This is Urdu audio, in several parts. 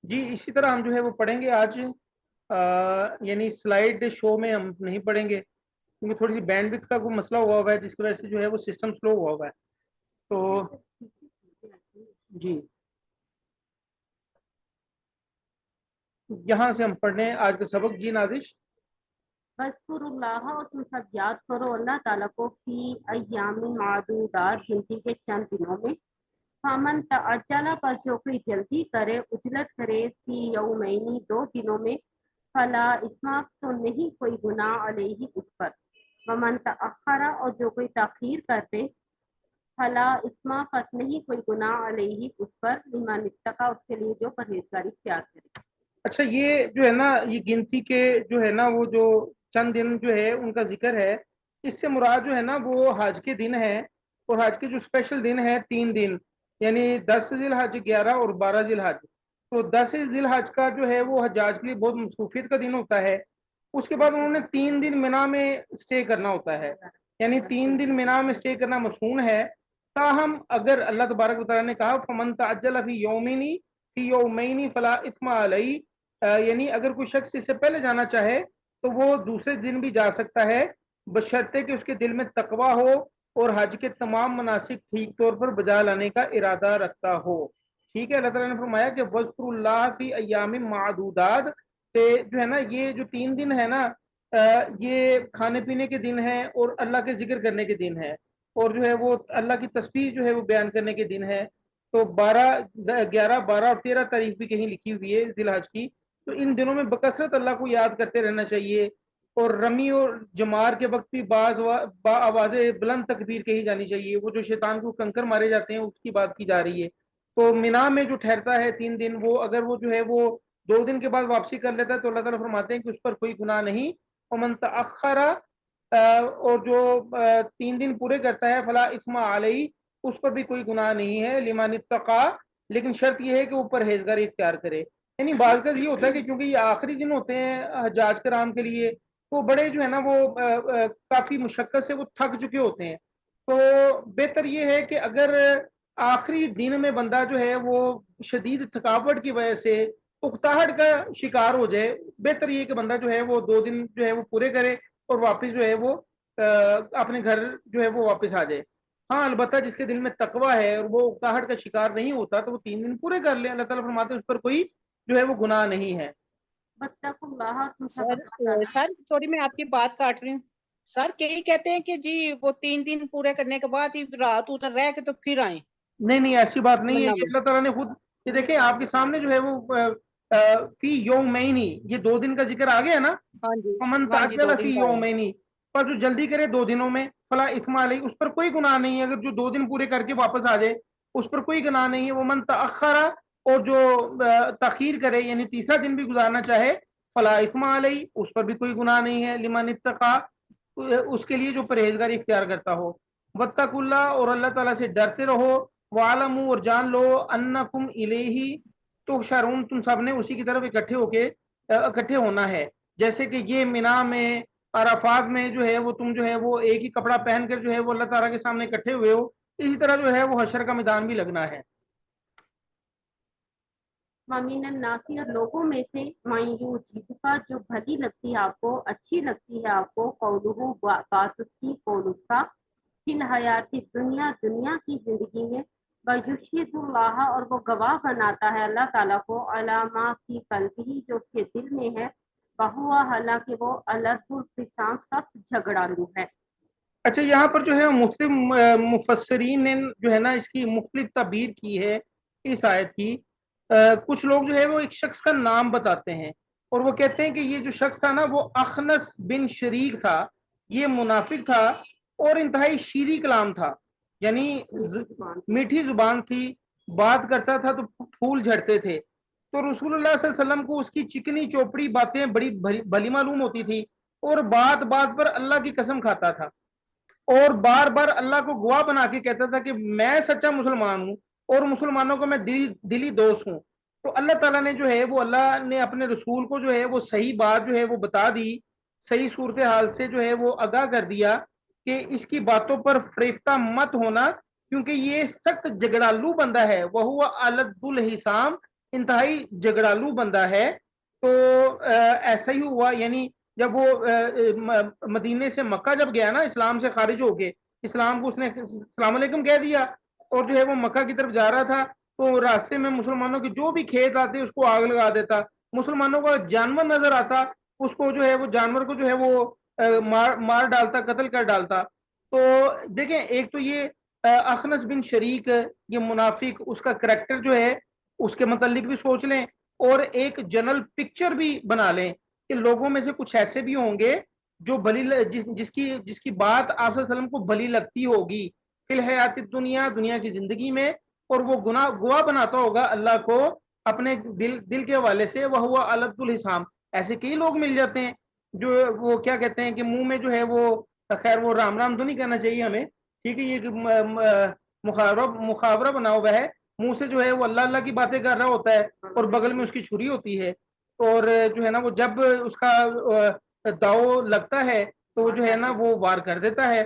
جی اسی طرح ہم جو ہے وہ پڑھیں گے آج، یعنی سلائیڈ شو میں ہم نہیں پڑھیں گے کیونکہ تھوڑی سی بینڈ وڈتھ کا کوئی مسئلہ ہوا ہے جس کی وجہ سے جو ہے وہ سسٹم سلو ہوا ہے. تو جی یہاں سے ہم پڑھ رہے ہیں آج کا سبق. جی نازش. بذکر اللہ، اور تم سب یاد کرو اللہ تعالیٰ کو، فی ایام معدودات، گنتی کے چند دنوں میں. فمن تعجل، پر جو کوئی جلدی کرے، اجلت کرے، فی یومین، 2 دنوں میں، فلا اثم، تو نہیں کوئی گناہ علیہ اس پر. ومن تأخر، اور جو کوئی تاخیر کرتے، فلا اثم، پس نہیں کوئی گناہ علیہ اس پر، لمن اتقی، اس کے لیے جو پرہیزگاری اختیار کرے. اچھا یہ جو ہے نا یہ گنتی کے جو ہے نا وہ جو چند دن جو ہے ان کا ذکر ہے، اس سے مراد جو ہے نا وہ حج کے دن ہے. اور حج کے جو اسپیشل دن ہے 3 دن، یعنی 10 ذی الحج، 11 اور 12 ذی الحج. تو 10 ذی الحج کا جو ہے وہ حجاج کے لیے بہت مصروفیت کا دن ہوتا ہے. اس کے بعد انہوں نے 3 دن مینا میں اسٹے کرنا ہوتا ہے، یعنی 3 دن مینا میں اسٹے کرنا مصنون ہے. تاہم اگر اللہ تبارک و تعالیٰ نے کہا فمن تعجل فی یومین فلا اثم علیہ، یعنی اگر کوئی شخص اس سے پہلے جانا چاہے تو وہ دوسرے دن بھی جا سکتا ہے، بشرطے کہ اس کے دل میں تقوی ہو اور حج کے تمام مناسک ٹھیک طور پر بجا لانے کا ارادہ رکھتا ہو. ٹھیک ہے. اللہ تعالیٰ نے فرمایا کہ وذکر اللہ فی ایام معدودات، جو ہے نا یہ جو 3 دن ہے نا یہ کھانے پینے کے دن ہے اور اللہ کے ذکر کرنے کے دن ہے، اور جو ہے وہ اللہ کی تسبیح جو ہے وہ بیان کرنے کے دن ہے. تو 11، 12 اور 13 تاریخ بھی کہیں لکھی ہوئی ہے ذی الحج کی. تو ان دنوں میں بکثرت اللہ کو یاد کرتے رہنا چاہیے، اور رمی اور جمار کے وقت بھی با آواز بلند تکبیر کہی جانی چاہیے. وہ جو شیطان کو کنکر مارے جاتے ہیں اس کی بات کی جا رہی ہے. تو مینا میں جو ٹھہرتا ہے 3 دن، وہ اگر وہ جو ہے وہ 2 دن کے بعد واپسی کر لیتا ہے تو اللہ تعالیٰ فرماتے ہیں کہ اس پر کوئی گناہ نہیں. ومن تأخر، اور جو 3 دن پورے کرتا ہے، فلا اثم علیہ، اس پر بھی کوئی گناہ نہیں ہے، لمن اتقی، لیکن شرط یہ ہے کہ وہ پرہیزگاری اختیار کرے. یعنی بعض کا یہ ہوتا ہے کہ کیونکہ یہ آخری دن ہوتے ہیں حجاج کرام کے لیے، تو بڑے جو ہے نا وہ کافی مشقت سے وہ تھک چکے ہوتے ہیں. تو بہتر یہ ہے کہ اگر آخری دن میں بندہ جو ہے وہ شدید تھکاوٹ کی وجہ سے اکتاہٹ کا شکار ہو جائے، بہتر یہ کہ بندہ جو ہے وہ 2 دن جو ہے وہ پورے کرے اور واپس جو ہے وہ اپنے گھر جو ہے وہ واپس آ جائے. ہاں البتہ جس کے دل میں تقوی ہے اور وہ اکتاہٹ کا شکار نہیں ہوتا تو وہ 3 دن پورے کر لیں. اللہ تعالیٰ فرماتے ہیں اس پر کوئی جو ہے وہ گناہ نہیں ہے. واتقوا اللہ، تم سب سر سر سوری میں آپ کی بات کاٹ رہی ہوں. سر یہی کہتے ہیں کہ جی وہ 3 دن پورے کرنے کے بعد ہی رات ادھر رہ کے تو پھر آئیں. نہیں ایسی بات نہیں ہے. منا یہ میں اللہ تعالیٰ نے خود، یہ دیکھیں آپ کے سامنے جو ہے وہ فی یومین، یہ 2 دن کا ذکر آ گیا نا. ہاں جی فمن ہاں جی 2 تعجل فی دن کا ہے. یومین، پر جو جلدی کرے 2 دنوں میں، فلا اثم علیہ، اس پر کوئی گناہ نہیں ہے. اگر جو 2 دن پورے کر کے واپس آ جائے اس پر کوئی گناہ نہیں ہے. ومن تأخر، اور جو تاخیر کرے یعنی تیسرا دن بھی گزارنا چاہے، فلا اثم علیہ، اس پر بھی کوئی گناہ نہیں ہے. لمن اتقی، اس کے لیے جو پرہیزگاری اختیار کرتا ہو. واتقوا اللہ، اور اللہ تعالیٰ سے ڈرتے رہو. وعلموا، اور جان لو، انکم الیہ تحشرون، تم سب نے اسی کی طرف اکٹھے ہونا ہے. جیسے کہ یہ مینا میں، عرفات میں جو ہے وہ تم جو ہے وہ ایک ہی کپڑا پہن کر جو ہے وہ اللہ تعالیٰ کے سامنے اکٹھے ہوئے ہو، اسی طرح جو ہے وہ حشر کا میدان بھی لگنا ہے. ومن الناس، اور لوگوں میں سے، من یعجبک، جو بھلی لگتی ہے آپ کو، اچھی لگتی ہے آپ کو، قولہ، بات اس کی، قول اس کا، فی الحیات دنیا، دنیا کی زندگی میں، ویشہد اللہ، اور وہ گواہ بناتا ہے اللہ تعالیٰ کو، علی ما فی قلبہ، جو اس کے دل میں ہے، وہو، حالانکہ وہ الد الخصام، سخت جھگڑالو ہے. اچھا یہاں پر جو ہے مختلف مفسرین نے جو ہے نا اس کی مختلف تعبیر کی ہے اس آیت کی. کچھ لوگ جو ہے وہ ایک شخص کا نام بتاتے ہیں اور وہ کہتے ہیں کہ یہ جو شخص تھا نا وہ اخنس بن شریک تھا، یہ منافق تھا اور انتہائی شیریں کلام تھا، یعنی میٹھی زبان تھی، بات کرتا تھا تو پھول جھڑتے تھے. تو رسول اللہ صلی اللہ علیہ وسلم کو اس کی چکنی چوپڑی باتیں بڑی بھلی معلوم ہوتی تھی، اور بات بات پر اللہ کی قسم کھاتا تھا اور بار بار اللہ کو گواہ بنا کے کہتا تھا کہ میں سچا مسلمان ہوں اور مسلمانوں کا میں دلی دوست ہوں. تو اللہ تعالیٰ نے جو ہے وہ اللہ نے اپنے رسول کو جو ہے وہ صحیح بات جو ہے وہ بتا دی، صحیح صورتحال سے جو ہے وہ آگاہ کر دیا کہ اس کی باتوں پر فریفتہ مت ہونا، کیونکہ یہ سخت جگڑالو بندہ ہے. وہ الد الحسام، انتہائی جگڑالو بندہ ہے. تو ایسا ہی ہوا، یعنی جب وہ مدینے سے مکہ جب گیا نا اسلام سے خارج ہو کے، اسلام کو اس نے السلام علیکم کہہ دیا اور جو ہے وہ مکہ کی طرف جا رہا تھا، تو راستے میں مسلمانوں کے جو بھی کھیت آتے اس کو آگ لگا دیتا. مسلمانوں کا جانور نظر آتا اس کو جو ہے وہ جانور کو جو ہے وہ مار ڈالتا، قتل کر ڈالتا. تو دیکھیں ایک تو یہ اخنس بن شریک یہ منافق، اس کا کریکٹر جو ہے اس کے متعلق بھی سوچ لیں، اور ایک جنرل پکچر بھی بنا لیں کہ لوگوں میں سے کچھ ایسے بھی ہوں گے جو جس کی بات آپ صلی اللہ علیہ وسلم کو بھلی لگتی ہوگی فی الحیات دنیا کی زندگی میں، اور وہ گواہ بناتا ہوگا اللہ کو اپنے دل کے حوالے سے. وہ ہوا الد الحسام. ایسے کئی لوگ مل جاتے ہیں جو وہ کیا کہتے ہیں کہ منہ میں جو ہے وہ، خیر وہ رام رام تو نہیں کہنا چاہیے ہمیں، ٹھیک ہے، یہ محاورہ بنا ہوا ہے، منہ سے جو ہے وہ اللہ اللہ کی باتیں کر رہا ہوتا ہے اور بغل میں اس کی چھری ہوتی ہے، اور جو ہے نا وہ جب اس کا داؤ لگتا ہے تو وہ جو ہے نا وہ وار کر دیتا ہے.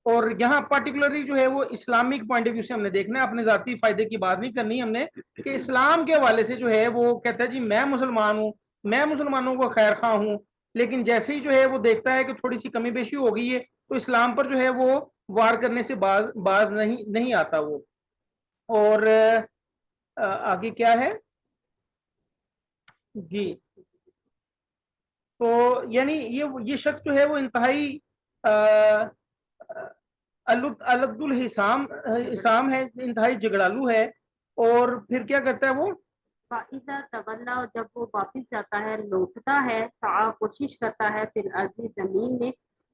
اور یہاں پرٹیکولرلی جو ہے وہ اسلامک پوائنٹ آف ویو سے ہم نے دیکھنا ہے، اپنے ذاتی فائدے کی بات نہیں کرنی ہم نے، کہ اسلام کے حوالے سے جو ہے وہ کہتا ہے جی میں مسلمان ہوں، میں مسلمانوں کو خیر خواہ ہوں، لیکن جیسے ہی جو ہے وہ دیکھتا ہے کہ تھوڑی سی کمی بیشی ہو گئی ہے تو اسلام پر جو ہے وہ وار کرنے سے باز نہیں آتا وہ. اور آگے کیا ہے جی، تو یعنی یہ شخص جو ہے وہ انتہائی الد الحسام ہے، انتہائی جگڑالو ہے. اور پھر کیا کرتا ہے وہ، فائدہ طلّہ، اور جب وہ واپس جاتا ہے لوٹتا ہے، سعی کوشش کرتا ہے فی الارض زمین میں،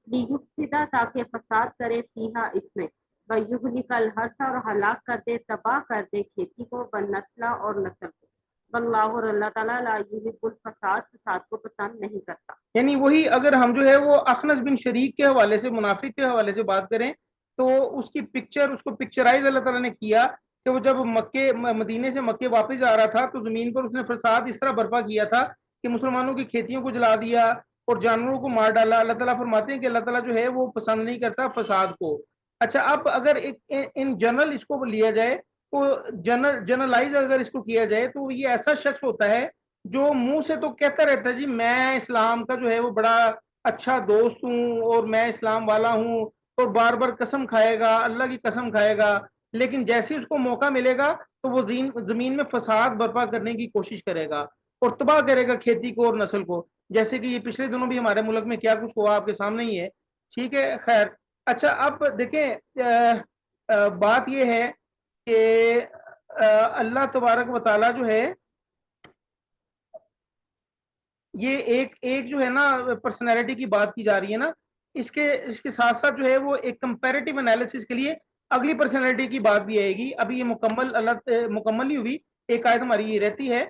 لیفسدا تاکہ فساد کرے فیہا اس میں، ویہلک الحرث اور ہلاک کر دے، تباہ کر دے کھیتی کو، والنسل اور نسل کو. واللہ اور اللہ تعالیٰ لا یحب الفساد، فساد کو پسند نہیں کرتا. یعنی وہی اگر ہم جو ہے وہ اخنس بن شریک کے حوالے سے، منافق کے حوالے سے بات کریں تو اس کی پکچر، اس کو پکچرائز اللہ تعالیٰ نے کیا کہ وہ جب مدینے سے مکے واپس آ رہا تھا تو زمین پر اس نے فساد اس طرح برپا کیا تھا کہ مسلمانوں کی کھیتیوں کو جلا دیا اور جانوروں کو مار ڈالا. اللہ تعالیٰ فرماتے ہیں کہ اللہ تعالیٰ جو ہے وہ پسند نہیں کرتا فساد کو. اچھا، اب اگر ان جنرل اس کو لیا جائے تو جنرلائز اگر اس کو کیا جائے تو یہ ایسا شخص ہوتا ہے جو منہ سے تو کہتا رہتا ہے جی میں اسلام کا جو ہے وہ بڑا اچھا دوست ہوں اور میں اسلام والا ہوں، اور بار بار قسم کھائے گا، اللہ کی قسم کھائے گا، لیکن جیسے اس کو موقع ملے گا تو وہ زمین میں فساد برپا کرنے کی کوشش کرے گا اور تباہ کرے گا کھیتی کو اور نسل کو، جیسے کہ یہ پچھلے دنوں بھی ہمارے ملک میں کیا کچھ ہوا آپ کے سامنے ہی ہے. ٹھیک ہے، خیر. اچھا اب دیکھیں بات یہ ہے کہ اللہ تبارک و تعالیٰ جو ہے یہ ایک جو ہے نا پرسنالٹی کی بات کی جا رہی ہے نا، اس کے ساتھ ساتھ جو ہے وہ ایک کمپیریٹیو انالیسس کے لیے اگلی پرسنالٹی کی بات بھی آئے گی. ابھی یہ مکمل نہیں ہوئی، ایک آیت ہماری یہ رہتی ہے.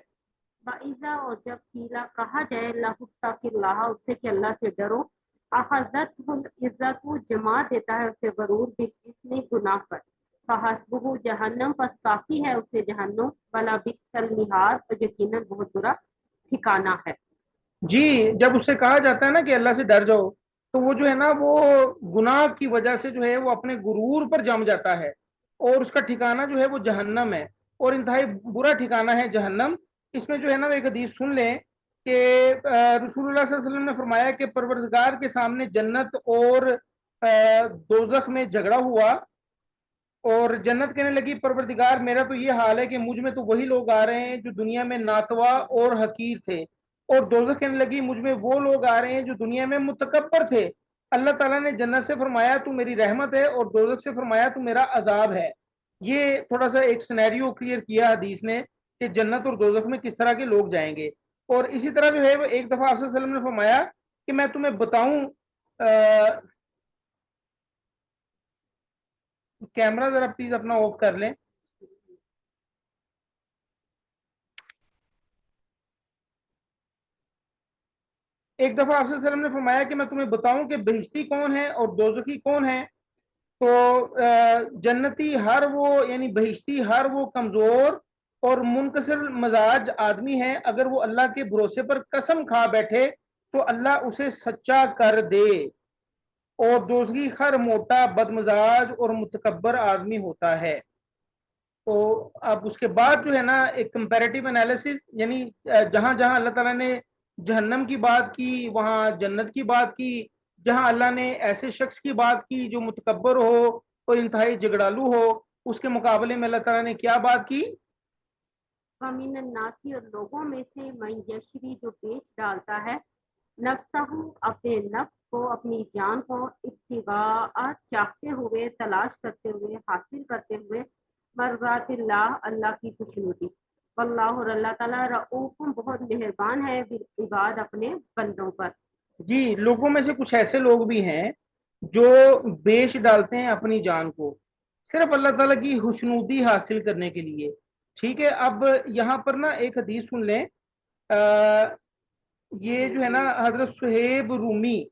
وَإِذَا، اور جب قیلا کہا جائے لَهُ اللَّهَ، اس سے کہ اللہ سے ڈرو، اخذتہ العزت، جما دیتا ہے اسے غرور، بالاسم گناہ پر، فحسبہ جہنم، پس کافی ہے اسے جہنم، ولا بئس المہاد، اور یقیناً بہت برا ٹھکانہ ہے. جی، جب اس سے کہا جاتا ہے نا کہ اللہ سے ڈر جاؤ تو وہ جو ہے نا وہ گناہ کی وجہ سے جو ہے وہ اپنے غرور پر جم جاتا ہے اور اس کا ٹھکانہ جو ہے وہ جہنم ہے، اور انتہائی برا ٹھکانہ ہے جہنم. اس میں جو ہے نا ایک حدیث سن لیں کہ رسول اللہ صلی اللہ علیہ وسلم نے فرمایا کہ پروردگار کے سامنے جنت اور دوزخ میں جھگڑا ہوا، اور جنت کہنے لگی پروردگار میرا تو یہ حال ہے کہ مجھ میں تو وہی لوگ آ رہے ہیں جو دنیا میں ناتوا اور حقیر تھے، اور دوزخ کہنے لگی مجھ میں وہ لوگ آ رہے ہیں جو دنیا میں متکبر تھے. اللہ تعالیٰ نے جنت سے فرمایا تو میری رحمت ہے، اور دوزخ سے فرمایا تو میرا عذاب ہے. یہ تھوڑا سا ایک سینیریو کلیئر کیا حدیث نے کہ جنت اور دوزخ میں کس طرح کے لوگ جائیں گے. اور اسی طرح جو ہے وہ ایک دفعہ آپ صلی اللہ علیہ وسلم نے فرمایا کہ میں تمہیں بتاؤں، کیمرہ ذرا پلیز اپنا آف کر لیں. ایک دفعہ آپ صلی اللہ علیہ وسلم نے فرمایا کہ میں تمہیں بتاؤں کہ بہشتی کون ہے اور دوزخی کون ہے. تو جنتی ہر وہ، یعنی بہشتی ہر وہ کمزور اور منکسر مزاج آدمی ہے، اگر وہ اللہ کے بھروسے پر قسم کھا بیٹھے تو اللہ اسے سچا کر دے، اور دوزخی ہر موٹا بدمزاج اور متکبر آدمی ہوتا ہے. تو اب اس کے بعد جو ہے نا ایک کمپیریٹیو انالیسس، یعنی جہاں جہاں اللہ تعالیٰ نے جہنم کی بات کی وہاں جنت کی بات کی، جہاں اللہ نے ایسے شخص کی بات کی جو متکبر ہو اور انتہائی جھگڑالو ہو، اس کے مقابلے میں اللہ تعالیٰ نے کیا بات کی؟ ومن الناسی، اور لوگوں میں سے من یشری، جو بیچ ڈالتا ہے نفسہ، اپنے نفس کو، اپنی جان کو، ابتغاء، چاہتے ہوئے، تلاش کرتے ہوئے، حاصل کرتے ہوئے، مرضات اللہ، اللہ کی خوشنودی، واللہ، اور اللہ تعالیٰ، رؤوف، بہت مہربان ہے، بالعباد، اپنے بندوں پر۔ جی، لوگوں میں سے کچھ ایسے لوگ بھی ہیں جو بیچ ڈالتے ہیں اپنی جان کو صرف اللہ تعالیٰ کی خوشنودی حاصل کرنے کے لیے۔ ٹھیک ہے، اب یہاں پر نا ایک حدیث سن لیں۔ یہ جو ہے نا حضرت صہیب رومی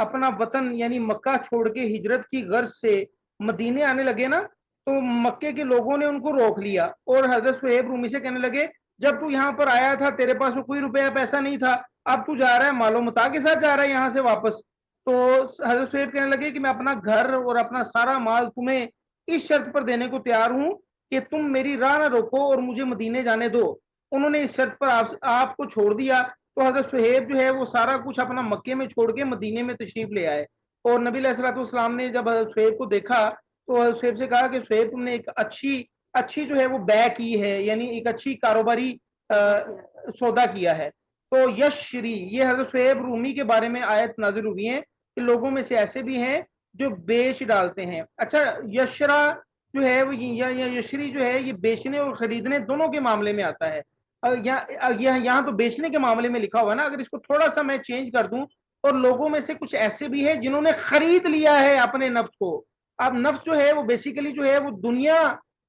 اپنا وطن یعنی مکہ چھوڑ کے ہجرت کی غرض سے مدینے آنے لگے نا، تو مکے کے لوگوں نے ان کو روک لیا اور حضرت صہیب رومی سے کہنے لگے جب تو یہاں پر آیا تھا تیرے پاس کوئی روپیہ پیسہ نہیں تھا، اب تو جا رہا ہے مال و متاع کے ساتھ جا رہا ہے یہاں سے واپس۔ تو حضرت صہیب کہنے لگے کہ میں اپنا گھر اور اپنا سارا مال تمہیں اس شرط پر دینے کو تیار ہوں کہ تم میری راہ نہ روکو اور مجھے مدینے جانے دو۔ انہوں نے اس شرط پر آپ کو چھوڑ دیا۔ تو حضرت صہیب جو ہے وہ سارا کچھ اپنا مکے میں چھوڑ کے مدینے میں تشریف لے آئے، اور نبی علیہ الصلوۃ والسلام نے جب حضرت صہیب کو دیکھا تو حضرت صہیب سے کہا کہ صہیب تم نے ایک اچھی جو ہے وہ بے کی ہے، یعنی ایک اچھی کاروباری سودا کیا ہے۔ تو یشری، یہ حضرت صہیب رومی کے بارے میں آیت نازل ہوئی ہے کہ لوگوں میں سے ایسے بھی ہیں جو بیچ ڈالتے ہیں۔ اچھا، یشرا جو ہے وہ یشری جو ہے یہ بیچنے اور خریدنے دونوں کے معاملے میں آتا ہے۔ یہاں تو بیچنے کے معاملے میں لکھا ہوا ہے نا، اگر اس کو تھوڑا سا میں چینج کر دوں، اور لوگوں میں سے کچھ ایسے بھی ہیں جنہوں نے خرید لیا ہے اپنے نفس کو۔ اب نفس جو ہے وہ بیسیکلی جو ہے وہ دنیا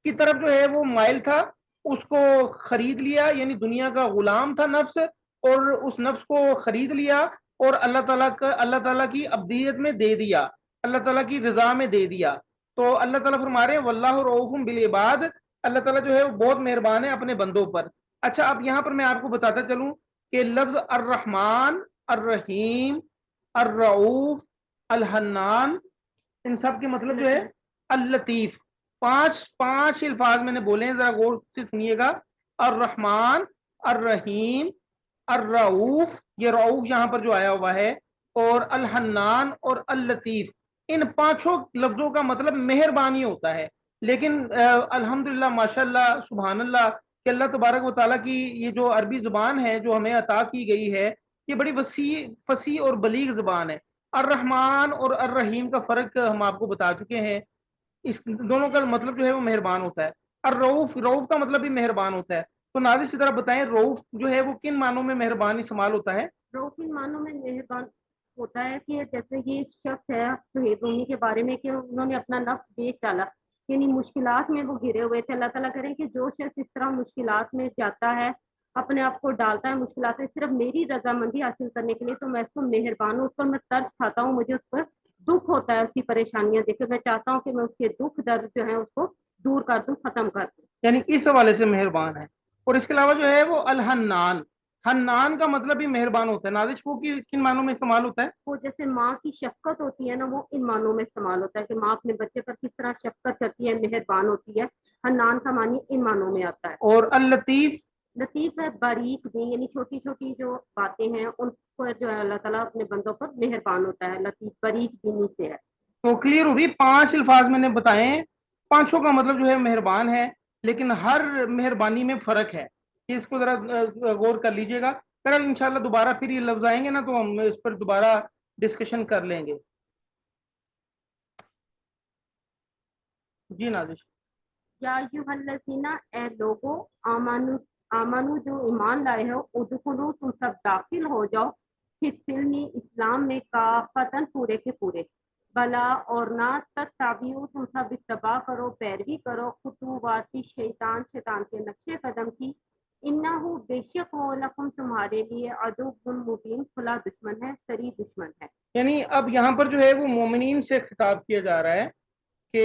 کی طرف جو ہے وہ مائل تھا، اس کو خرید لیا، یعنی دنیا کا غلام تھا نفس، اور اس نفس کو خرید لیا اور اللہ تعالیٰ کی عبدیت میں دے دیا، اللہ تعالیٰ کی رضا میں دے دیا۔ تو اللہ تعالیٰ فرما رہے ہیں واللہ رؤوف بالعباد، اللہ تعالیٰ جو ہے وہ بہت مہربان ہے اپنے بندوں پر۔ اچھا، اب یہاں پر میں آپ کو بتاتا چلوں کہ لفظ الرحمن، الرحیم، الرؤوف، الحنان، ان سب کے مطلب جو ہے اللطیف، پانچ الفاظ میں نے بولے ہیں، ذرا غور سے سنیے گا۔ الرحمن، الرحیم، الرؤوف، یہ رؤوف یہاں پر جو آیا ہوا ہے، اور الحنان اور اللطیف، ان پانچوں لفظوں کا مطلب مہربانی ہوتا ہے۔ لیکن الحمدللہ، ماشاءاللہ، سبحان اللہ، کہ اللہ تبارک و تعالیٰ کی یہ جو عربی زبان ہے جو ہمیں عطا کی گئی ہے، یہ بڑی وسیع، فصیح اور بلیغ زبان ہے۔ الرحمن اور الرحیم کا فرق ہم آپ کو بتا چکے ہیں، اس دونوں کا مطلب جو ہے وہ مہربان ہوتا ہے۔ الرؤوف، رؤوف کا مطلب بھی مہربان ہوتا ہے۔ تو ناظر سے طرح بتائیں رؤوف جو ہے وہ کن معنوں میں مہربان استعمال ہوتا ہے؟ رؤوف ان معنوں میں مہربان ہوتا ہے کہ جیسے یہ شخص ہے صہیب رومی کے بارے میں کہ انہوں نے اپنا نفس بیچ ڈالا، یعنی مشکلات میں وہ گھرے ہوئے تھے۔ اللہ تعالیٰ کریں کہ جو شخص اس طرح مشکلات میں جاتا ہے، اپنے آپ کو ڈالتا ہے مشکلات میں صرف میری رضامندی حاصل کرنے کے لیے، تو میں اس کو مہربان ہوں، اس پر میں ترس کھاتا ہوں، مجھے اس پر دکھ ہوتا ہے، اس کی پریشانیاں دیکھ کے میں چاہتا ہوں کہ میں اس کے دکھ درد جو ہے اس کو دور کر دوں، ختم کر دوں۔ یعنی اس حوالے سے مہربان ہے۔ اور اس کے علاوہ جو ہے وہ الحنان، حنان کا مطلب بھی مہربان ہوتا ہے۔ نازش وہ کن معنوں میں استعمال ہوتا ہے؟ وہ جیسے ماں کی شفقت ہوتی ہے نا، وہ ان معنوں میں استعمال ہوتا ہے کہ ماں اپنے بچے پر کس طرح شفقت کرتی ہے، مہربان ہوتی ہے۔ حنان کا معنی ان معنوں میں آتا ہے۔ اور اللطیف؟ لطیف ہے باریک بھی، یعنی چھوٹی چھوٹی جو باتیں ہیں ان پر جو ہے اللہ تعالیٰ اپنے بندوں پر مہربان ہوتا ہے، لطیف باریک بینی سے ہے۔ تو کلیئر ہوگی، 5 الفاظ میں نے بتائے ہیں، پانچوں کا مطلب جو ہے مہربان ہے، لیکن ہر مہربانی میں فرق ہے، اس کو ذرا غور کر لیجئے گا۔ پھر انشاءاللہ دوبارہ پھر یہ لفظ آئیں گے نا تو ہم اس پر دوبارہ ڈسکشن کر لیں گے۔ جی نازش۔ یا ایھا الذین، اے لوگو، آمنو جو ایمان لائے ہو، ادخلوا، تم سب داخل ہو جاؤ، فی السلم، اسلام میں، کافتن، پورے کے پورے، بلا، اور نہ تتبعوا، تم سب اتباع کرو، پیروی کرو، خطوات شیطان، شیطان کے نقش قدم کی، انہو، بے شک وہ، لکم، تمہارے لیے، عدو مبین، کھلا دشمن ہے، صریح دشمن ہے۔ یعنی اب یہاں پر جو ہے وہ مومنین سے خطاب کیا جا رہا ہے کہ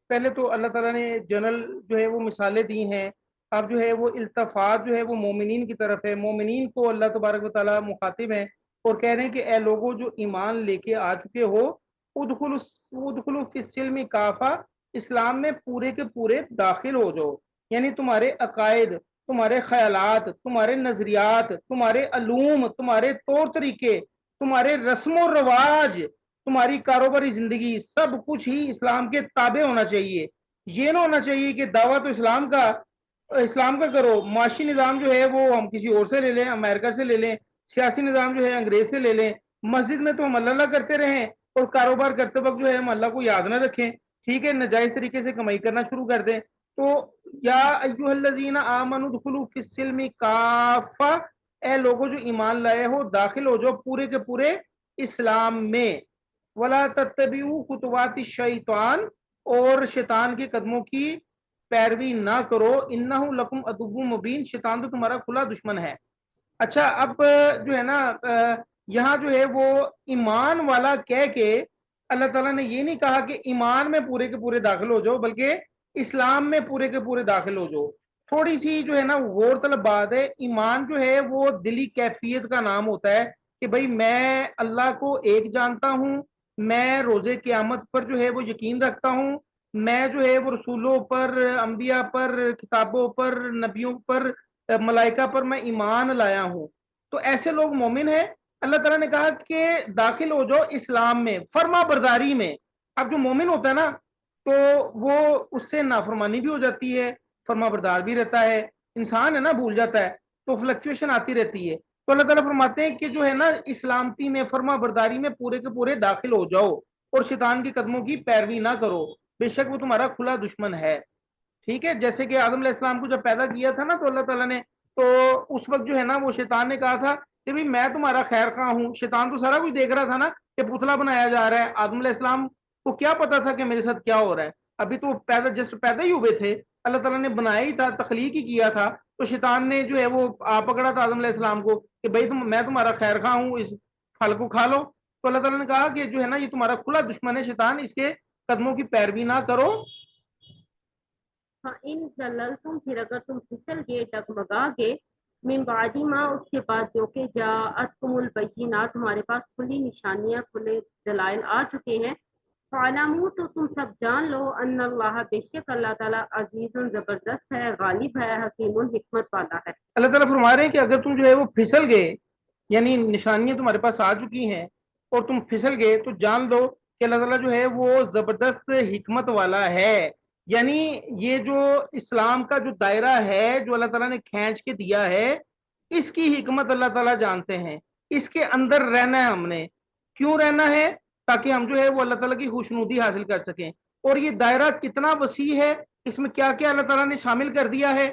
پہلے تو اللہ تعالیٰ نے جنرل جو ہے وہ مثالیں دی ہیں، اب جو ہے وہ التفات جو ہے وہ مومنین کی طرف ہے، مومنین کو اللہ تبارک و تعالیٰ مخاطب ہیں اور کہہ رہے ہیں کہ اے لوگوں جو ایمان لے کے آ چکے ہو، ادخلوا فی السلم کافہ، اسلام میں پورے کے پورے داخل ہو جاؤ، یعنی تمہارے عقائد، تمہارے خیالات، تمہارے نظریات، تمہارے علوم، تمہارے طور طریقے، تمہارے رسم و رواج، تمہاری کاروباری زندگی، سب کچھ ہی اسلام کے تابع ہونا چاہیے۔ یہ نہ ہونا چاہیے کہ دعویٰ تو اسلام کا کرو، معاشی نظام جو ہے وہ ہم کسی اور سے لے لیں، امریکہ سے لے لیں، سیاسی نظام جو ہے انگریز سے لے لیں، مسجد میں تو ہم اللہ اللہ کرتے رہیں اور کاروبار کرتے وقت جو ہے ہم اللہ کو یاد نہ رکھیں، ٹھیک ہے، ناجائز طریقے سے کمائی کرنا شروع کر دیں۔ تو یا ایھا الذین آمنوا ادخلوا فی السلم کافہ، اے لوگوں جو ایمان لائے ہو داخل ہو جاؤ پورے کے پورے اسلام میں، ولا تتبعوا خطوات الشیطان، اور شیطان کے قدموں کی پیروی نہ کرو، انہ لکم عدو مبین، شیطان تو تمہارا کھلا دشمن ہے۔ اچھا اب جو ہے نا یہاں جو ہے وہ ایمان والا کہہ کے اللہ تعالیٰ نے یہ نہیں کہا کہ ایمان میں پورے کے پورے داخل ہو جاؤ، بلکہ اسلام میں پورے کے پورے داخل ہو جاؤ۔ تھوڑی سی جو ہے نا غور طلب بات ہے، ایمان جو ہے وہ دلی کیفیت کا نام ہوتا ہے کہ بھئی میں اللہ کو ایک جانتا ہوں، میں روز قیامت پر جو ہے وہ یقین رکھتا ہوں، میں جو ہے وہ رسولوں پر، انبیاء پر، کتابوں پر، نبیوں پر، ملائکہ پر میں ایمان لایا ہوں۔ تو ایسے لوگ مومن ہیں۔ اللہ تعالیٰ نے کہا کہ داخل ہو جاؤ اسلام میں، فرما برداری میں۔ اب جو مومن ہوتا ہے نا تو وہ اس سے نافرمانی بھی ہو جاتی ہے، فرما بردار بھی رہتا ہے، انسان ہے نا بھول جاتا ہے، تو فلکچویشن آتی رہتی ہے۔ تو اللہ تعالیٰ فرماتے ہیں کہ جو ہے نا اسلامتی میں، فرما برداری میں پورے کے پورے داخل ہو جاؤ اور شیطان کے قدموں کی پیروی نہ کرو، بے شک وہ تمہارا کھلا دشمن ہے۔ ٹھیک ہے، جیسے کہ آدم علیہ السلام کو جب پیدا کیا تھا نا تو اللہ تعالیٰ نے، تو اس وقت جو ہے نا وہ شیطان نے کہا تھا کہ بھئی میں تمہارا خیر خواہ ہوں۔ شیطان تو سارا کچھ دیکھ رہا تھا نا کہ پتلا بنایا جا رہا ہے، آدم علیہ السلام کو کیا پتا تھا کہ میرے ساتھ کیا ہو رہا ہے، ابھی تو پیدا ہی ہوئے تھے، اللہ تعالیٰ نے بنایا ہی تھا، تخلیق ہی کیا تھا۔ تو شیطان نے جو ہے وہ پکڑا تھا آدم علیہ السلام کو کہ بھئی میں تمہارا خیر خواہ ہوں، اس پھل کو کھا لو۔ تو اللہ تعالیٰ نے کہا کہ جو ہے نا یہ تمہارا کھلا دشمن ہے شیطان، اس کے قدموں کی پیروی نہ کرو۔ ان زللتم، پھر اگر تم پھسل گئے، ڈگمگا گئے، من بعد ما، اس کے بعد جو کہ جاءتکم البینات، تمہارے پاس کھلی نشانیاں، کھلے دلائل آ چکے ہیں، فعلموا، تو تم سب جان لو، ان اللہ، بے شک اللہ تعالیٰ، عزیز، زبردست ہے، غالب ہے، حکیم، حکمت والا ہے۔ اللہ تعالیٰ فرما رہے ہیں کہ اگر تم جو ہے وہ پھسل گئے، یعنی نشانیاں تمہارے پاس آ چکی ہیں اور تم پھسل گئے، تو جان لو کہ اللہ تعالیٰ جو ہے وہ زبردست حکمت والا ہے۔ یعنی یہ جو اسلام کا جو دائرہ ہے جو اللہ تعالیٰ نے کھینچ کے دیا ہے، اس کی حکمت اللہ تعالیٰ جانتے ہیں، اس کے اندر رہنا ہے ہم نے۔ کیوں رہنا ہے؟ تاکہ ہم جو ہے وہ اللہ تعالیٰ کی خوشنودی حاصل کر سکیں۔ اور یہ دائرہ کتنا وسیع ہے، اس میں کیا کیا اللہ تعالیٰ نے شامل کر دیا ہے،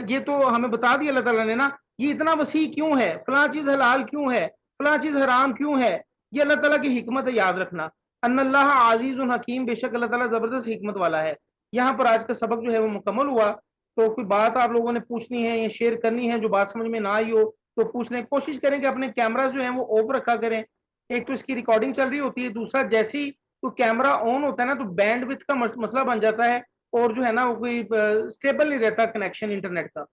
یہ تو ہمیں بتا دیا اللہ تعالیٰ نے نا، یہ اتنا وسیع کیوں ہے، فلاں چیز حلال کیوں ہے، فلاں چیز حرام کیوں ہے، یہ اللہ تعالیٰ کی حکمت ہے، یاد رکھنا۔ ان اللہ عزیز الحکیم، بے شک اللہ تعالیٰ زبردست حکمت والا ہے۔ یہاں پر آج کا سبق جو ہے وہ مکمل ہوا۔ تو کوئی بات آپ لوگوں نے پوچھنی ہے یا شیئر کرنی ہے، جو بات سمجھ میں نہ آئی ہو تو پوچھ لیں۔ کوشش کریں کہ اپنے کیمراز جو ہیں وہ آف رکھا کریں، ایک تو اس کی ریکارڈنگ چل رہی ہوتی ہے، دوسرا جیسے ہی کوئی کیمرہ آن ہوتا ہے نا تو بینڈ وتھ کا مسئلہ بن جاتا ہے، اور جو ہے نا وہ کوئی اسٹیبل نہیں رہتا کنیکشن انٹرنیٹ کا۔